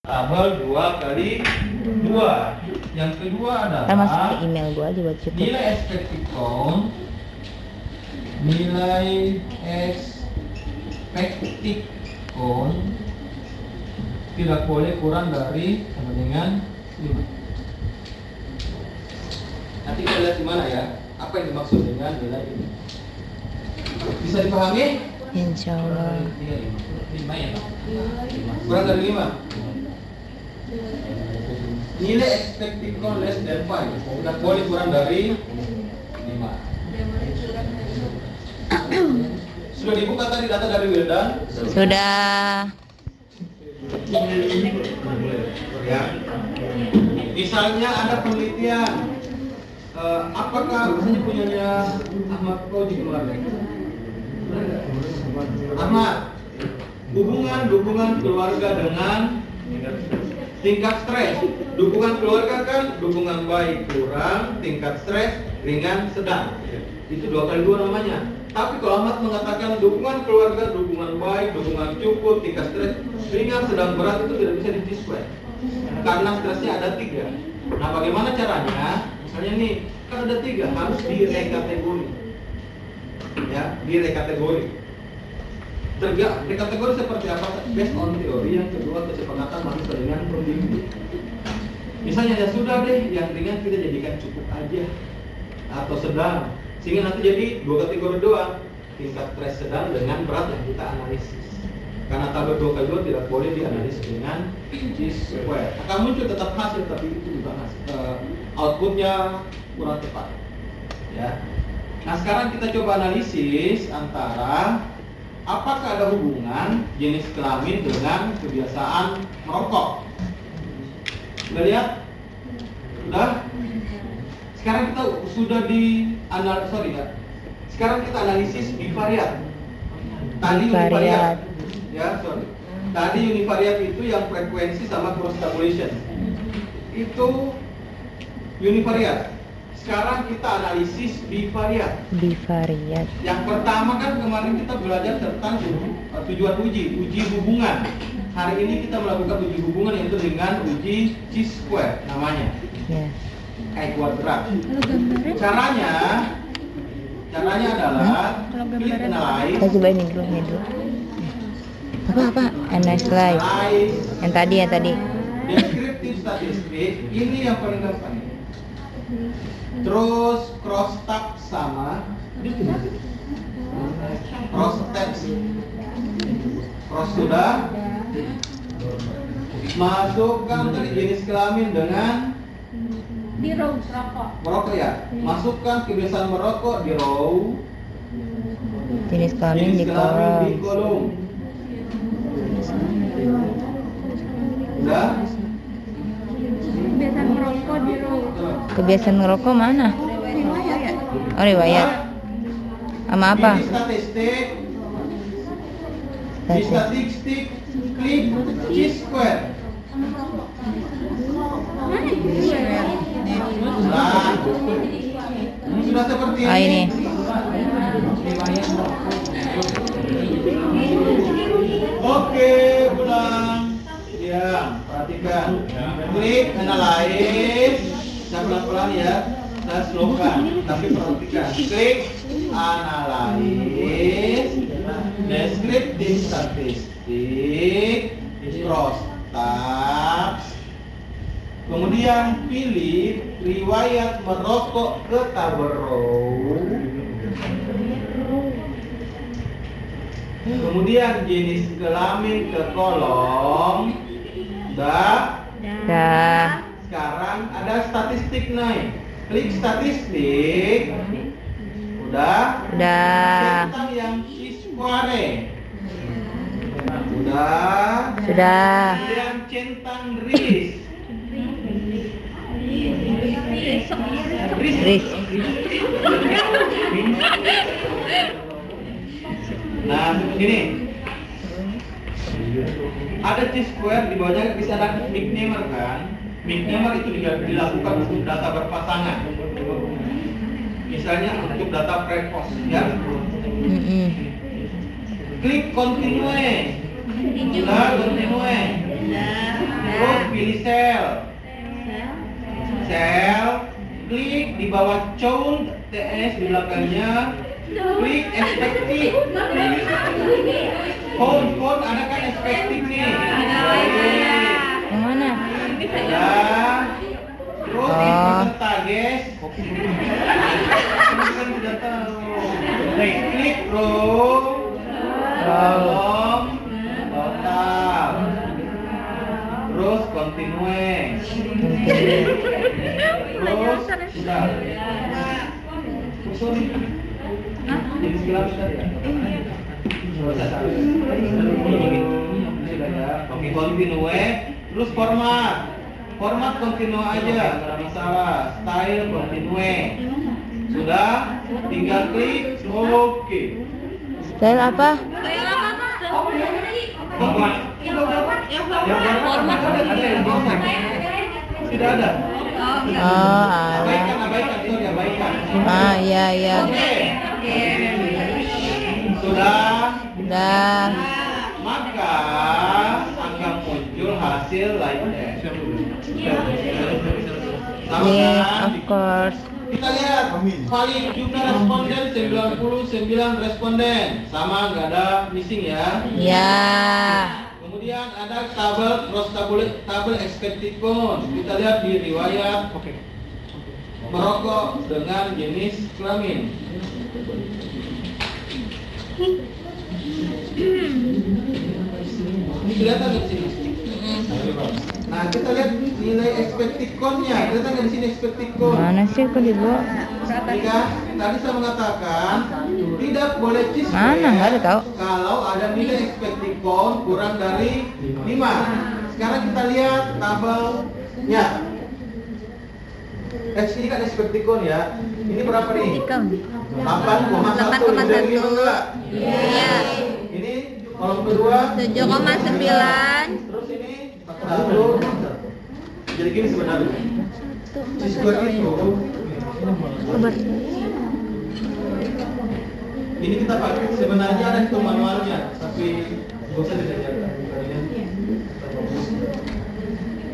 tabel 2 kali 2. Yang kedua adalah Ntar masuk ke email gua aja buat YouTube. nilai expected count. Nilai expected count tidak boleh kurang dari sama dengan 5. Nanti kita lihat di mana ya, apa yang dimaksud dengan nilai ini. Bisa dipahami? Insya Allah. 5 ya? Kurang dari 5. Nilai expected count less than 5 tidak boleh kurang dari 5. Sudah dibuka tadi data dari Wildan? Sudah. Ya. Misalnya ada penelitian, apakah misalnya punyanya Ahmad Fauzi kemarin? Ahmad, hubungan keluarga dengan tingkat stres. Dukungan keluarga kan dukungan baik kurang, tingkat stres ringan sedang. Itu 2 kali 2 namanya. Tapi kalau Ahmad mengatakan dukungan keluarga, dukungan baik, dukungan cukup, tingkat stres ringan sedang berat, itu tidak bisa di-display. Karena stresnya ada 3. Nah, bagaimana caranya? Misalnya nih, kan ada 3, harus direkategori. Ya, direkategori. Rekategori seperti apa? Based on teori. Yang kedua, kesepakatan manusia dengan pembimbing. Misalnya ya sudah deh, yang ringan kita jadikan cukup aja atau sedang, sehingga nanti jadi 2 kategori doang, tingkat stres sedang dengan berat yang kita analisis. Karena tabel 2 kali 2 tidak boleh dianalisis dengan square. Akan muncul tetap hasil, tapi itu juga outputnya kurang tepat. Ya. Nah, sekarang kita coba analisis antara apakah ada hubungan jenis kelamin dengan kebiasaan merokok. Sudah lihat? Sudah? Sekarang kita sudah sekarang kita analisis bivariat. Tadi univariat. Ya, sorry. Tadi univariat itu yang frekuensi sama cross tabulation. Itu univariat. Sekarang kita analisis bivariat. Bivariat. Yang pertama kan kemarin kita belajar tentang tujuan uji hubungan. Hari ini kita melakukan uji hubungan yaitu dengan uji chi-square namanya. Ya. Kayak kuadrat. Caranya adalah klik analyze. Kita coba ini dulu. Apa? Analyze. Yang tadi. Deskriptif statistik ini yang paling gampang. Terus cross tab sama cross tab. Cross sudah. Masukkan tadi jenis kelamin dengan di row rokok. Merokok ya. Masukkan kebiasaan merokok di row. Jenis kelamin di kolom. Udah? Kebiasaan merokok di row. Kebiasaan merokok mana? Riwayat. Oh, riwayat. Sama apa? Di statistik. Di statistik klik chi-square. Nah, sudah seperti ini. Oh, ini. Oke, pulang. Ya, perhatikan. Klik analyze. Saya pelan-pelan ya. Saya slowkan, tapi perhatikan. Klik analyze. Deskriptif statistik. Cross tab. Kemudian pilih riwayat merokok ke tabel row. Kemudian jenis kelamin ke kolom. Dah. Sekarang ada statistik naik. Klik statistik. Udah. Centang yang chi-square. Udah. Kemudian centang RIS. Nah, gini. Ada chi-square di bawahnya bisa ada mixed-number kan? Mixed-number itu dilakukan untuk data berpasangan. Misalnya untuk data prepost ya. Klik continue. Sudah continue. pilih sel. Sel, klik di bawah count TS di belakangnya. Klik expected. Font ada kan expected nih? Yang mana? Ya. Terus peserta guys. Kan sudah tahu. Baik, klik row, kolom, total. Terus continue. Terus sudah. Sorry. Jadi sekilas tadi ya. Oke, continue. Terus format continue aja, nggak masalah. Style continue. Sudah, tinggal klik oke. Style apa? Format. Tidak ada. Oh, alah. Abaikan. Ah, iya. Oke. Sudah. Udah. Maka akan muncul hasil lainnya. Yeah, of course. Kita lihat valid juga responden 99 responden, sama nggak ada missing ya. Ya. Kemudian ada tabel expected count. Kita lihat di riwayat merokok dengan jenis kelamin. Ini kelihatan di sini. Nah, kita lihat nilai expected count-nya. Kelihatan nggak di sini expected count? Mana sih kok dibawa? Ini kan, tadi saya mengatakan tidak boleh cheese Mana? Nggak ada tahu. kalau ada nilai expected count kurang dari 5. Sekarang kita lihat tabelnya. Ini kan expected count ya. Ini berapa nih? 8,1. Iya. Ini kolom kedua 7,9. terus ini 1. Jadi gini sebenarnya. Siswa itu ini kita pakai sebenarnya ada hitung manualnya, tapi gak usah dikerjakan.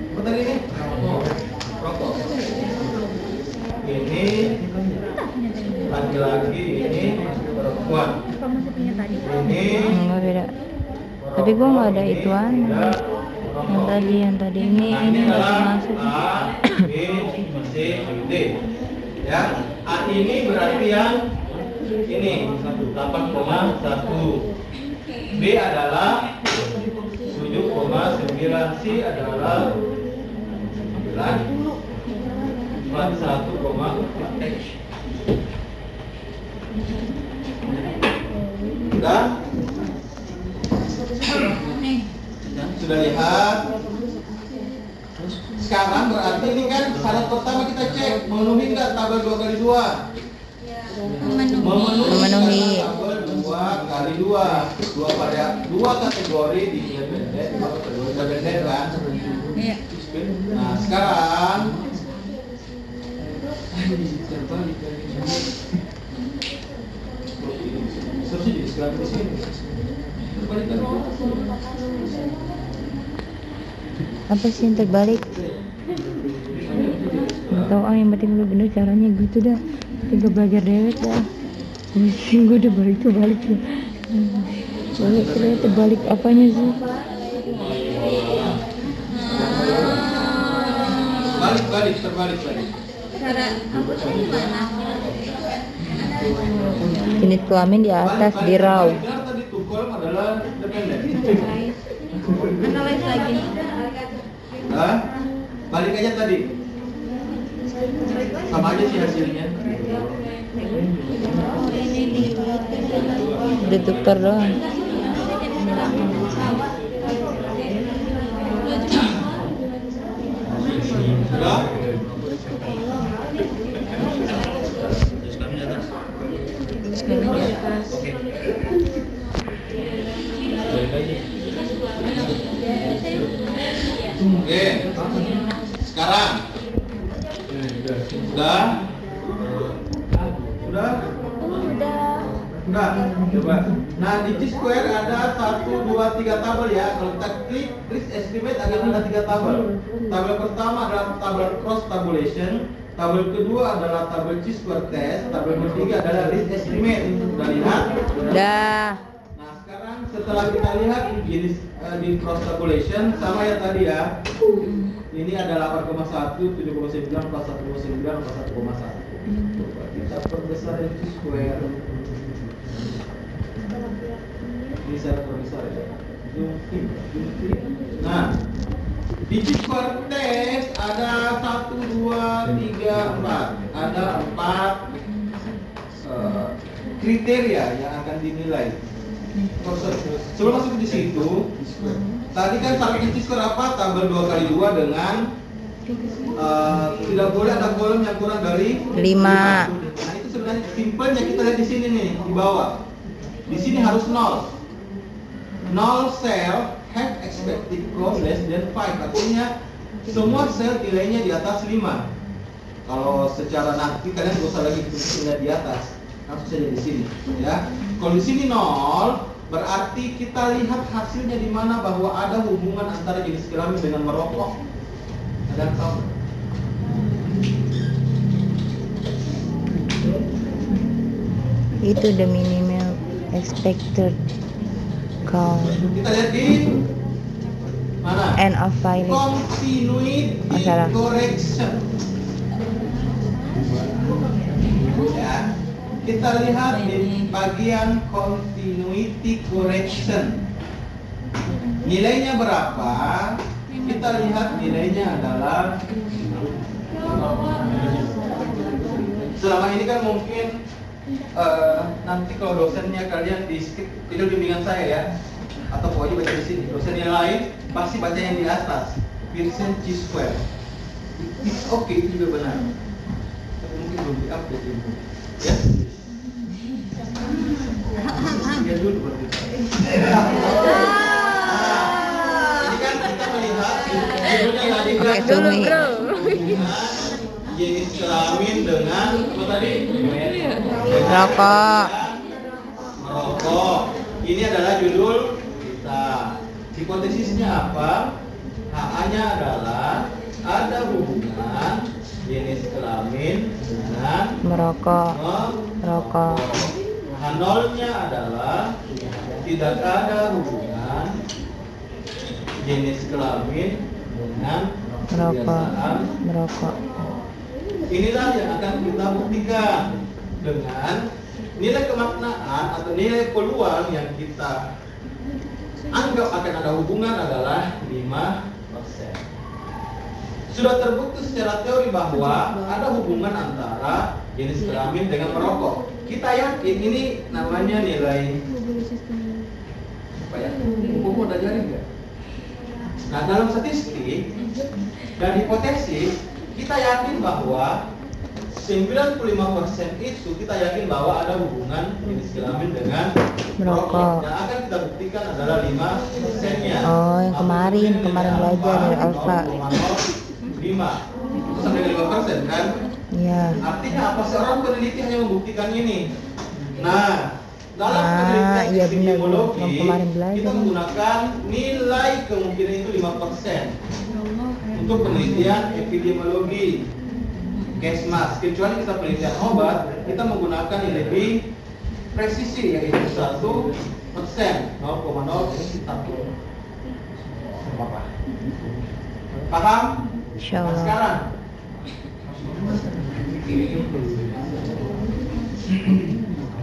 Apa tadi ini? Rokok. Ini laki-laki, ini perempuan. Ini Enggak beda. Tapi gua nggak ada ituan. Yang tadi ini nggak masuk. A, B, C, D. Ya, A ini berarti yang ini 8,1. B adalah 7,9. C adalah 41,4. Sudah lihat? Sekarang berarti ini kan syarat pertama kita cek memenuhi nggak tabel 2x2? Memenuhi. Tabel 2x2. Dua kategori di independen kan? Iya. Nah sekarang Apa sih yang terbalik? Nggak tahu yang penting lu bener caranya gitu dah. Tinggal belajar dewek dah. Pusing gue udah balik tuh. Balik ternyata terbalik apanya sih? terbalik. Cara apa sih gimana? Jenis kelamin di atas di raw. Tadi tuh kolom adalah independen. Analis lagi. Hah? Balik aja tadi. Sama aja sih hasilnya. Udah tukar doang. Sudah? Oke. Sekarang sudah? Enggak, coba. Nah, di T-square ada 1, 2, 3 tabel ya. Kalau kita klik risk estimate akan ada 3 tabel. Tabel pertama adalah tabel cross tabulation. Tabel kedua adalah tabel T-square test. Tabel ketiga adalah risk estimate. Sudah lihat? Dah. Nah, sekarang setelah kita lihat jenis di cross tabulation sama ya tadi ya. Ini ada 8,1, 7,9, 41,9, 41,1. Coba kita perbesar T-square. Bisa perbesar ya. Zoom in. Nah, di T-square test ada 1, 2, 3, 4. Ada 4 kriteria yang akan dinilai. Sebelum masuk di situ, tadi kan target T-square apa? Tabel 2x2 dengan tidak boleh ada kolom yang kurang dari 5. Nah, itu sebenarnya simpelnya kita lihat di sini nih, di bawah. Di sini harus 0. 0 cell have expected cost less than 5. Artinya semua sel nilainya di atas 5. Kalau secara nanti kalian gak usah lagi lihat di atas, langsung saja di sini ya. Kalau di sini 0 berarti kita lihat hasilnya di mana bahwa ada hubungan antara jenis kelamin dengan merokok. Ada yang tahu? Itu the minimal expected count Kita lihat di mana? and of violation. Continuity Oh, salah. correction. Ya. Kita lihat di bagian continuity correction. Nilainya berapa? Kita lihat nilainya adalah selama ini kan mungkin nanti kalau dosennya kalian di skip itu bimbingan saya ya, atau pokoknya baca di sini. Dosen yang lain pasti baca yang di atas, Pearson T-square. Oke, itu juga benar. Tapi mungkin belum di-update itu. Ya. Ya dulu berarti. Ini kan kita melihat judulnya tadi kan Oke, Tumi. jenis kelamin dengan apa tadi? Rokok. Merokok. Ini adalah judul kita. Hipotesisnya apa? HA-nya adalah ada hubungan jenis kelamin dengan Merokok. merokok. H0-nya adalah tidak ada hubungan jenis kelamin dengan kebiasaan Merokok. Inilah yang akan kita buktikan dengan nilai kemaknaan atau nilai peluang yang kita anggap akan ada hubungan adalah 5%. Sudah terbukti secara teori bahwa ada hubungan antara jenis kelamin dengan merokok. Kita yakin ini namanya nilai apa ya? Buku udah jari nggak? Nah, dalam statistik dan hipotesis kita yakin bahwa 95% itu kita yakin bahwa ada hubungan jenis kelamin dengan merokok. Yang akan kita buktikan adalah 5%-nya. Oh, yang kemarin belajar dari alfa. 5 itu sampai 5% kan? Iya. Artinya apa? Seorang peneliti hanya membuktikan ini. Nah, dalam penelitian iya benar, epidemiologi yang kemarin belajar. kita menggunakan nilai kemungkinan itu 5% untuk penelitian epidemiologi Kesmas. Kecuali kita penelitian obat, kita menggunakan yang lebih presisi yaitu 1%, 0,01. Paham? Insya Nah, Allah. sekarang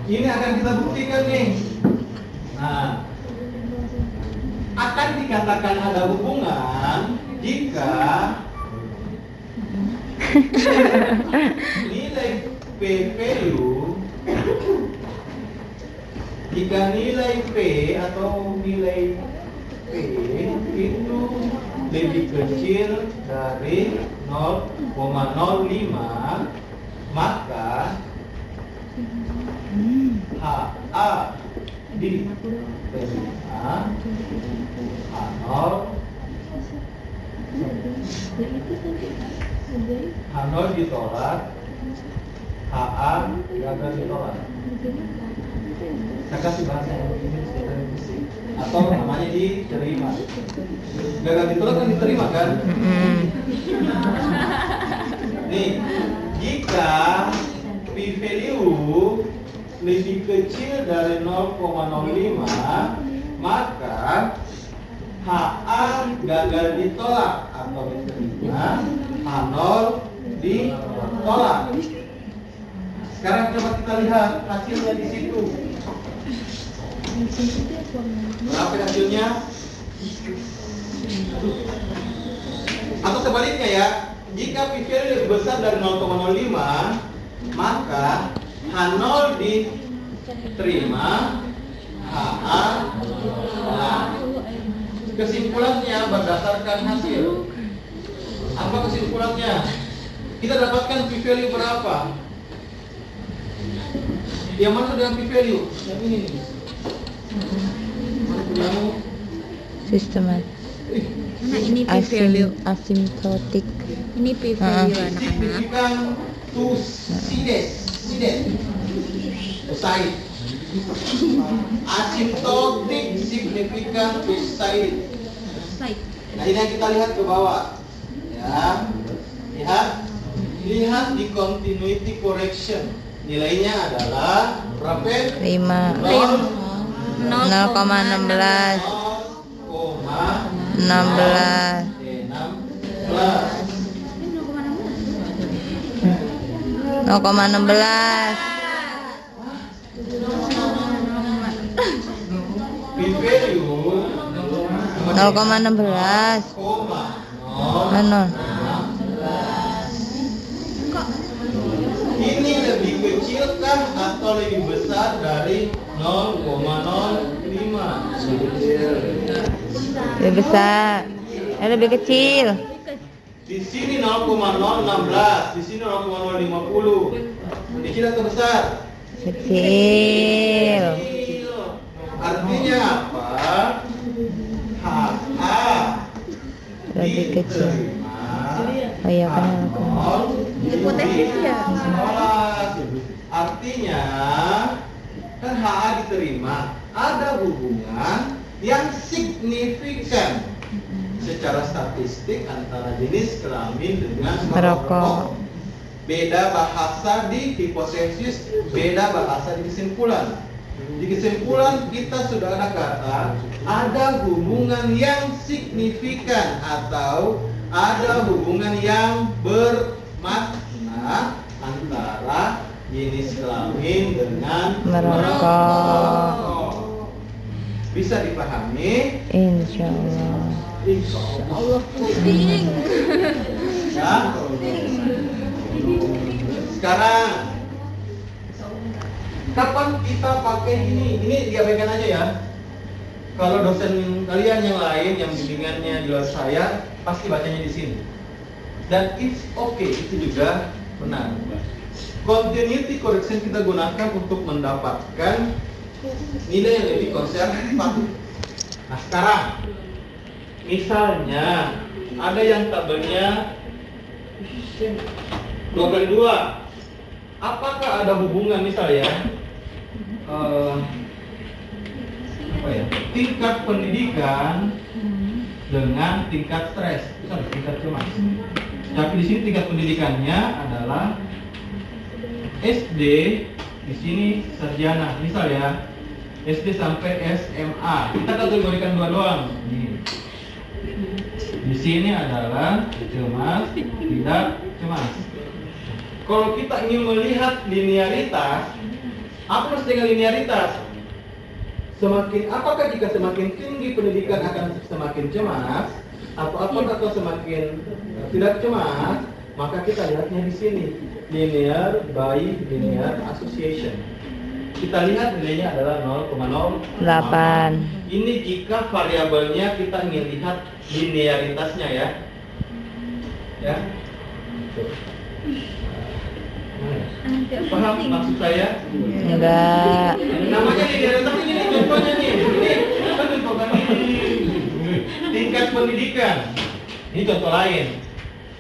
ini akan kita buktikan nih. Nah, akan dikatakan ada hubungan jika nilai P value, jika nilai P atau nilai P itu lebih kecil dari 0,05, maka HA di A H0 ditolak, HA gagal ditolak. Saya kasih bahasa yang lebih atau namanya diterima. Gagal ditolak kan diterima kan? Nih, jika p-value lebih kecil dari 0,05, maka HA gagal ditolak atau diterima, H0 ditolak. Sekarang coba kita lihat hasilnya di situ. Berapa hasilnya? Atau sebaliknya ya, jika p-value lebih besar dari 0,05, maka H0 diterima, HA tolak. Kesimpulannya berdasarkan hasil. Apa kesimpulannya? Kita dapatkan p-value berapa? Yang mana dengan p-value? Yang ini nih. Yang Sistematik. Nah, ini p-value. Asimptotik. Ini p-value anak-anak. signifikan to sidet. Usai. Asimptotik signifikan to side. Nah, ini yang kita lihat ke bawah. Ya. Lihat di continuity correction. Nilainya adalah berapa? 5. 0,16. 0,16. P-value 0,16. Nol. Ini lebih kecil kah atau lebih besar dari 0,05? Lebih besar. Lebih kecil. Di sini 0,016, di sini 0,050. Kecil atau besar? Kecil. Artinya apa? HA Lebih kecil. Oh iya kan. Hipotesis ya. Artinya kan HA diterima, ada hubungan yang signifikan secara statistik antara jenis kelamin dengan merokok. Beda bahasa di hipotesis, beda bahasa di kesimpulan. Di kesimpulan kita sudah ada kata ada hubungan yang signifikan atau ada hubungan yang bermakna antara jenis kelamin dengan Merokok. Bisa dipahami? Insya Allah. Insya Allah. Pusing. Ya. Sekarang kapan kita pakai ini? Ini diabaikan aja ya. Kalau dosen kalian yang lain yang bimbingannya di luar saya pasti bacanya di sini. Dan it's okay, itu juga benar. Continuity correction kita gunakan untuk mendapatkan nilai yang lebih konservatif. Nah sekarang, misalnya ada yang tabelnya 2x2. Apakah ada hubungan misalnya tingkat pendidikan dengan tingkat stres, misalnya tingkat cemas. Tapi di sini tingkat pendidikannya adalah SD, di sini sarjana, misal ya, SD sampai SMA. Kita kategorikan dua doang. Di sini adalah cemas, tidak cemas. Kalau kita ingin melihat linearitas, apa maksud dengan linearitas? Apakah jika semakin tinggi pendidikan akan semakin cemas, atau semakin tidak cemas? Maka kita lihatnya di sini, linear by linear association. Kita lihat nilainya adalah 0,08. Ini jika variabelnya kita ingin lihat linearitasnya ya. Ya. Paham maksud saya? Enggak. Namanya linearitas ini contohnya nih. Ini kan contohnya tingkat pendidikan. Ini contoh lain.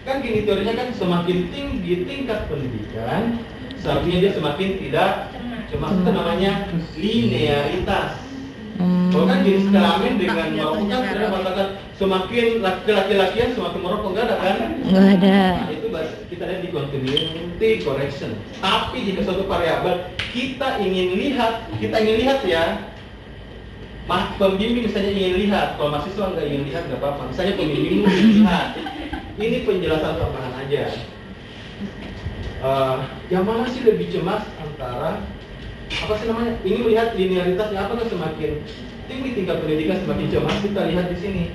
Kan gini teorinya kan semakin tinggi tingkat pendidikan, Artinya dia semakin tidak cemas. Itu namanya linearitas. Kalau kan jenis kelamin dengan merokok kan sudah mengatakan semakin laki-lakian semakin merokok, enggak ada kan? Nggak ada. Nah, itu kita lihat di continuity correction. Tapi jika suatu variabel kita ingin lihat ya, pembimbing misalnya ingin lihat, kalau mahasiswa nggak ingin lihat nggak apa-apa. Misalnya pembimbing ingin lihat, ini penjelasan tambahan aja. Yang mana sih lebih cemas antara apa sih namanya? Ini melihat linearitasnya apa kan semakin tinggi tingkat pendidikan semakin cemas. Kita lihat di sini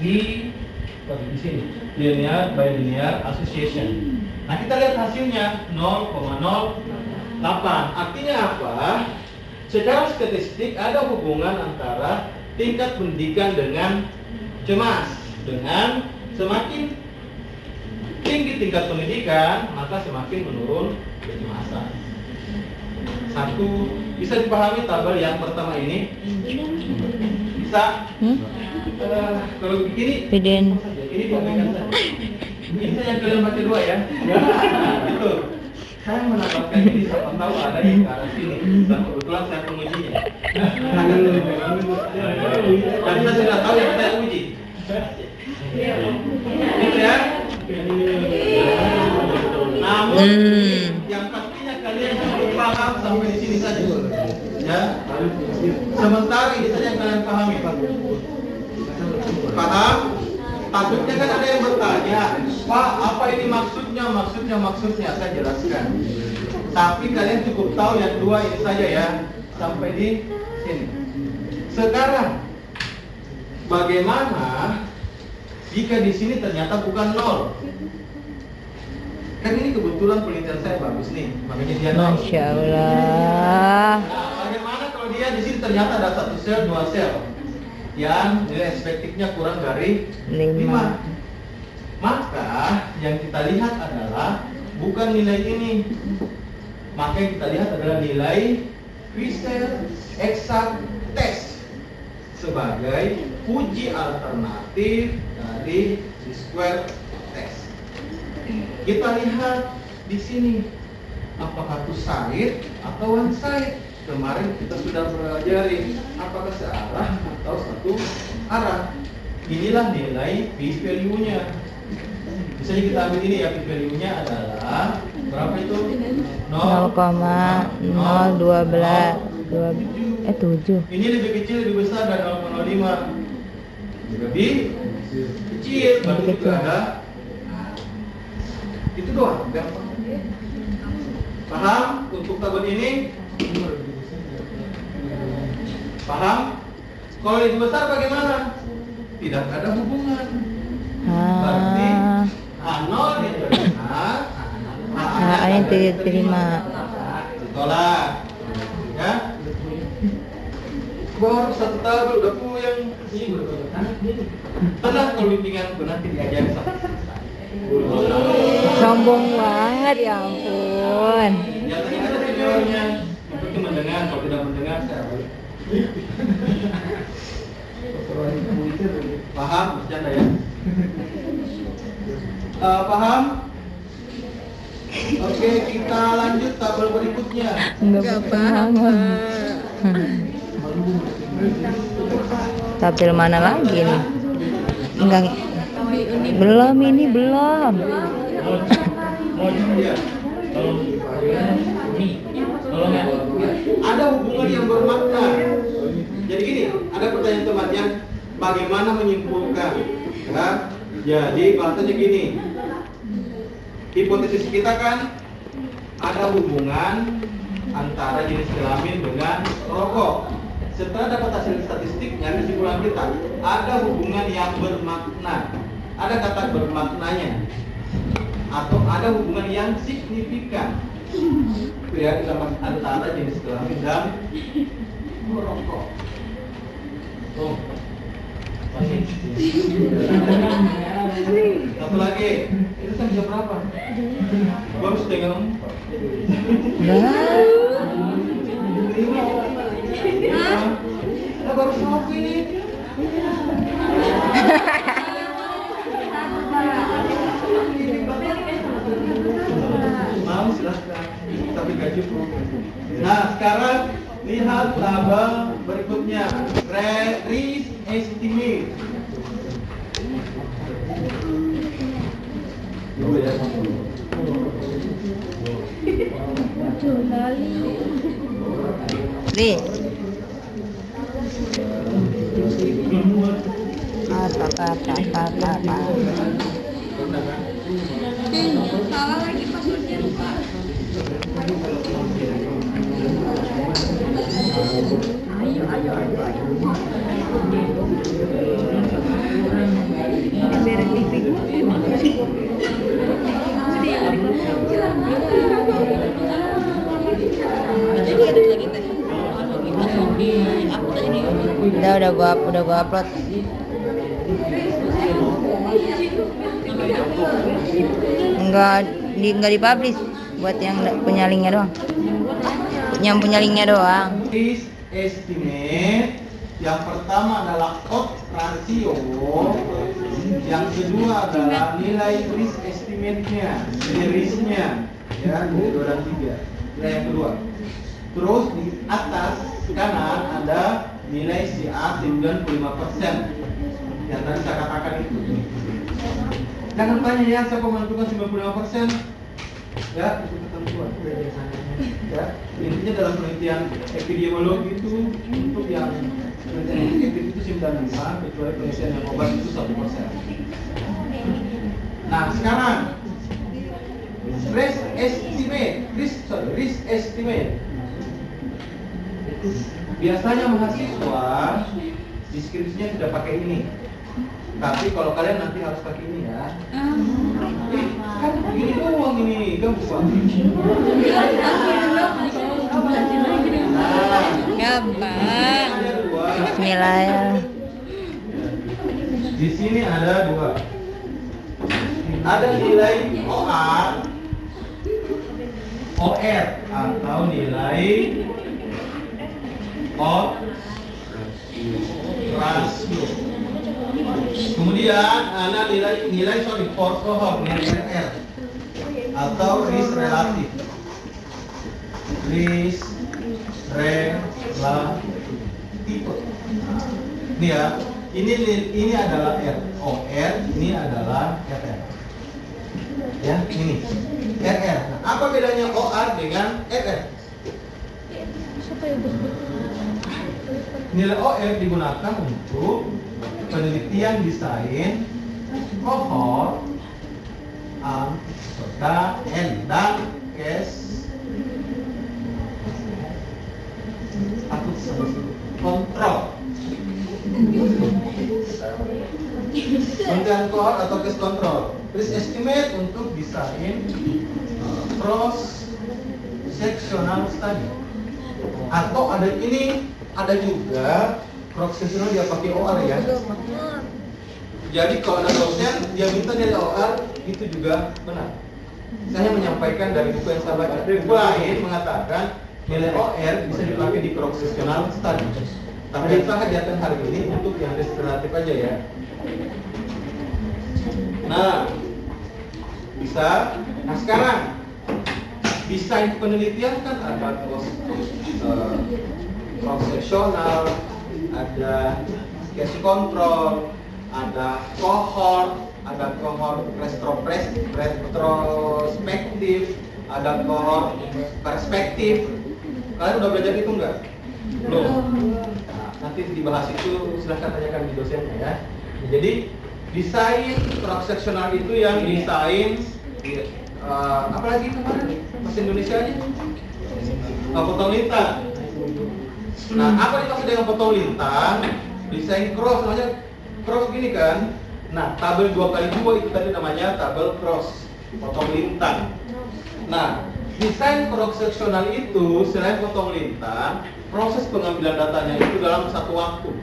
di sini linear by linear association. Nah kita lihat hasilnya 0,08. Artinya apa? Secara statistik ada hubungan antara tingkat pendidikan dengan cemas. Dengan semakin tinggi tingkat pendidikan, maka semakin menurun kecemasan. Satu, bisa dipahami tabel yang pertama ini? Bisa? Kalau begini, Beden. ini diabaikan saja. Ini saya yang kalian baca dua ya. Itu. Saya menambahkan ini, siapa tahu ada yang ke arah sini. Dan kebetulan saya pengujinya. Dan saya sudah tahu yang saya uji. Gitu ya. Namun yang pastinya kalian harus paham sampai di sini saja. Ya. Sementara ini saja yang kalian pahami, Pak. Paham? Takutnya kan ada yang bertanya, Pak, apa ini maksudnya saya jelaskan. Tapi kalian cukup tahu yang dua ini saja ya, sampai di sini. Sekarang, bagaimana jika di sini ternyata bukan 0? Kan ini kebetulan penelitian saya bagus nih, makanya dia 0. Masya Allah. Nah, bagaimana kalau dia di sini ternyata ada 1 sel, 2 sel yang nilai efektifnya kurang dari 5. Maka yang kita lihat adalah bukan nilai ini. Maka yang kita lihat adalah nilai Quisel eksak test sebagai uji alternatif dari square test. Kita lihat di sini apakah two side atau one side. Kemarin kita sudah pelajari apakah searah atau satu arah. Inilah nilai p-value-nya. Misalnya kita ambil ini ya, p-value-nya adalah berapa itu? 0,012 Ini lebih kecil, lebih besar dari 0,05. Lebih kecil, berarti juga ada. Itu doang, gampang. Paham untuk tabel ini? Paham? Kalau lebih besar bagaimana? Tidak ada hubungan. Berarti A0 diterima, A yang tidak diterima. Ditolak. Ya? Baru satu tabel udah puyeng. Tenang kalau bimbingan nanti diajari sampai selesai. Sombong banget, ya ampun. Ya tadi ada videonya. Itu mendengar, kalau tidak mendengar saya boleh. Paham? Bercanda ya? Paham? Oke, kita lanjut tabel berikutnya. Enggak paham. Tabel mana lagi nih? Enggak. Belum, ini belum. Ada hubungan yang bermakna. Jadi gini, ada pertanyaan temannya, bagaimana menyimpulkan? Ya, jadi bahasanya gini. Hipotesis kita kan ada hubungan antara jenis kelamin dengan rokok. Setelah dapat hasil statistiknya, kesimpulan kita ada hubungan yang bermakna. Ada kata bermaknanya, atau ada hubungan yang signifikan. Itu ya, antara jenis kelamin dan merokok. Oh, satu lagi, itu kan jam berapa? Baru setengah 4. Baru satu ini. Mau silahkan. sekarang lihat tabel berikutnya. Risk estimate. Riz. Apa. Salah lagi passwordnya. Beres TV. Udah gua upload. Enggak dipublish buat yang punya linknya doang. Yang punya linknya doang. Risk estimate yang pertama adalah cost ratio, yang kedua adalah nilai risk estimate-nya, nilai risknya, ya, nilai 2 dan 3. Nilai yang kedua. Terus di atas kanan ada nilai CA 95% yang tadi saya katakan itu. Jangan tanya ya siapa menentukan 95%. Ya, itu ketentuan ya. Intinya dalam penelitian epidemiologi itu untuk yang penelitian efektif itu 95, kecuali penelitian yang obat itu 1%. Nah, sekarang risk estimate. Biasanya mahasiswa deskripsinya tidak pakai ini. Tapi kalau kalian nanti harus pakai ini ya. Kan ini doang ini, kan bukan. Gampang. Ada 2. Bismillah ya. Di sini ada 2. Ada nilai OR atau nilai rasio. Kemudian ada nilai for cohort, nilai RR atau risk relatif. Risk relatif. Ini ya, ini adalah OR, ini adalah RR. Ya, ini RR. Nah, apa bedanya OR dengan RR? Nilai OR digunakan untuk penelitian desain kohort dan kontrol. Penelitian kohort atau case control. Risk estimate untuk desain cross sectional study. Atau ada juga cross sectional dia pakai OR ya. Jadi kalau ada dosen dia minta nilai OR itu juga benar. Saya menyampaikan dari buku yang saya baca. Bain mengatakan nilai OR bisa dipakai di cross sectional study. Tapi yang saya hadiahkan hari ini untuk yang risk relatif aja ya. Nah, bisa. Nah sekarang desain penelitian kan ada cross sectional, ada case control, ada cohort retrospektif, ada cohort perspektif. Kalian udah belajar itu enggak? Belum. Nah, nanti dibahas itu silahkan tanyakan di dosennya ya. Jadi desain cross sectional itu yang desain apalagi kemarin bahasa Indonesia aja potong lintang. Nah, apa dimaksud dengan potong lintang? Desain cross, namanya cross gini kan. Nah, tabel 2x2 itu tadi namanya tabel cross, potong lintang. Nah, desain cross sectional itu selain potong lintang, proses pengambilan datanya itu dalam satu waktu.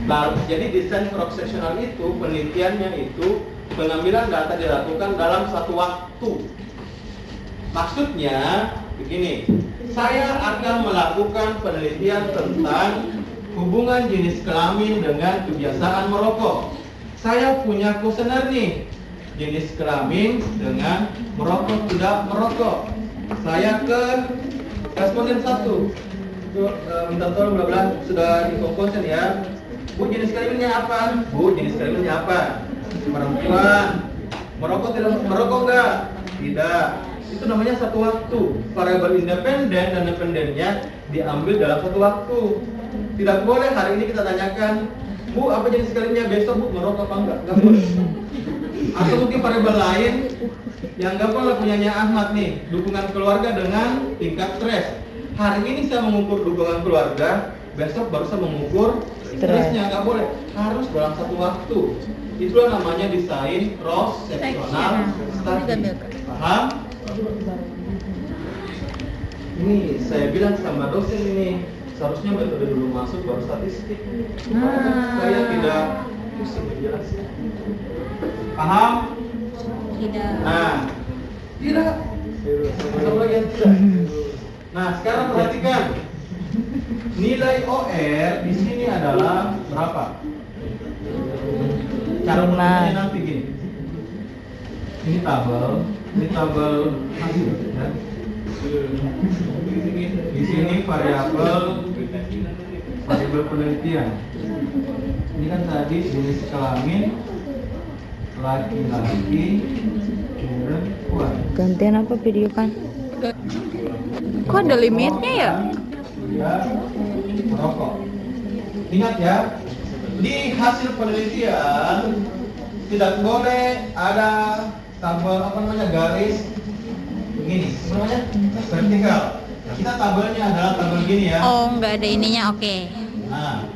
Nah, jadi desain cross sectional itu penelitiannya itu pengambilan data dilakukan dalam satu waktu. Maksudnya begini, saya akan melakukan penelitian tentang hubungan jenis kelamin dengan kebiasaan merokok. Saya punya kuesioner nih, jenis kelamin dengan merokok tidak merokok. Saya ke Responden 1. Minta tolong bla bla sudah info konsen ya. Bu, jenis kelaminnya apa? Bu, jenis kelaminnya apa? Perempuan. Merokok tidak merokok enggak? Tidak. Itu namanya satu waktu. Variabel independen dan dependennya diambil dalam satu waktu. Tidak boleh hari ini kita tanyakan, Bu, apa jenis kelaminnya, besok Bu merokok apa enggak? Enggak boleh. Atau mungkin variabel lain yang gampang punyanya Ahmad nih, dukungan keluarga dengan tingkat stres. Hari ini saya mengukur dukungan keluarga, besok baru saya mengukur stresnya. Nggak boleh, harus dalam satu waktu. Itulah namanya desain cross-sectional study. Paham? Ini saya bilang sama dosen ini, seharusnya metode dulu masuk baru statistik. Saya tidak pusing menjelaskan. Paham? Tidak. Nah, tidak. Satu lagi yang tidak. Nah, sekarang perhatikan. Nilai OR di sini adalah berapa? Cara perhitungannya nanti gini. Ini tabel hasil ya. Di sini variabel penelitian. Ini kan tadi jenis kelamin laki-laki, perempuan. Gantian apa video kan? Kok ada limitnya ya? Dia merokok. Ingat ya, di hasil penelitian tidak boleh ada tabel apa namanya garis begini, apa namanya vertikal. Kita tabelnya adalah tabel gini ya. Oh, nggak ada ininya, oke. Nah,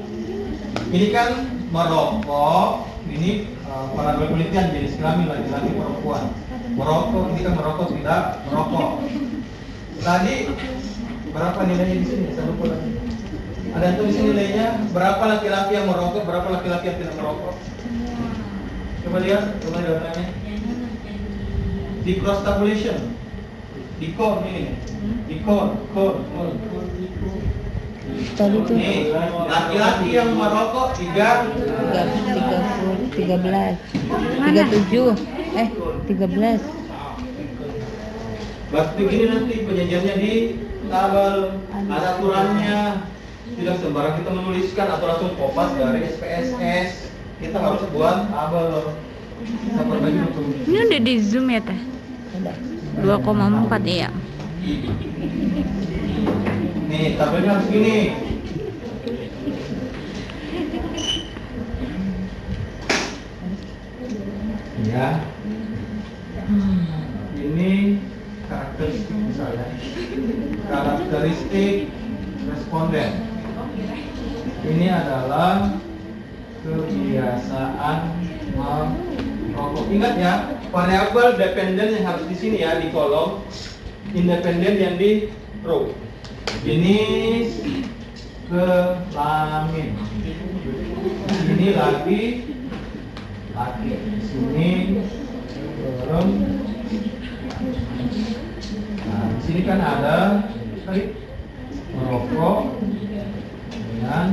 ini kan merokok, ini variabel penelitian jenis kelamin laki-laki perempuan. Merokok, ini kan merokok tidak merokok. Tadi berapa nilainya di sini? Saya lupa lagi. Ada yang tulis nilainya berapa laki-laki yang merokok, berapa laki-laki yang tidak merokok. Coba lihat datanya. Di cross tabulation, di core ini, di core. Tadi tuh Nih, laki-laki yang merokok 13. 37 13. Berarti gini nanti penyajiannya di tabel, ada aturannya. Tidak sembarang kita menuliskan atau langsung kopas dari SPSS. Kita harus buat tabel. Kita perbaiki untuk Ini udah di zoom ya teh? Udah. 2,4 ya. nih tabelnya harus gini. Ya. Ini karakteristik misalnya. Karakteristik responden. Ini adalah kebiasaan merokok. Ingat ya, variabel dependen yang harus di sini ya di kolom, independen yang di row. Jenis kelamin. Ini laki. Di sini perempuan. Nah, di sini kan ada tadi merokok dengan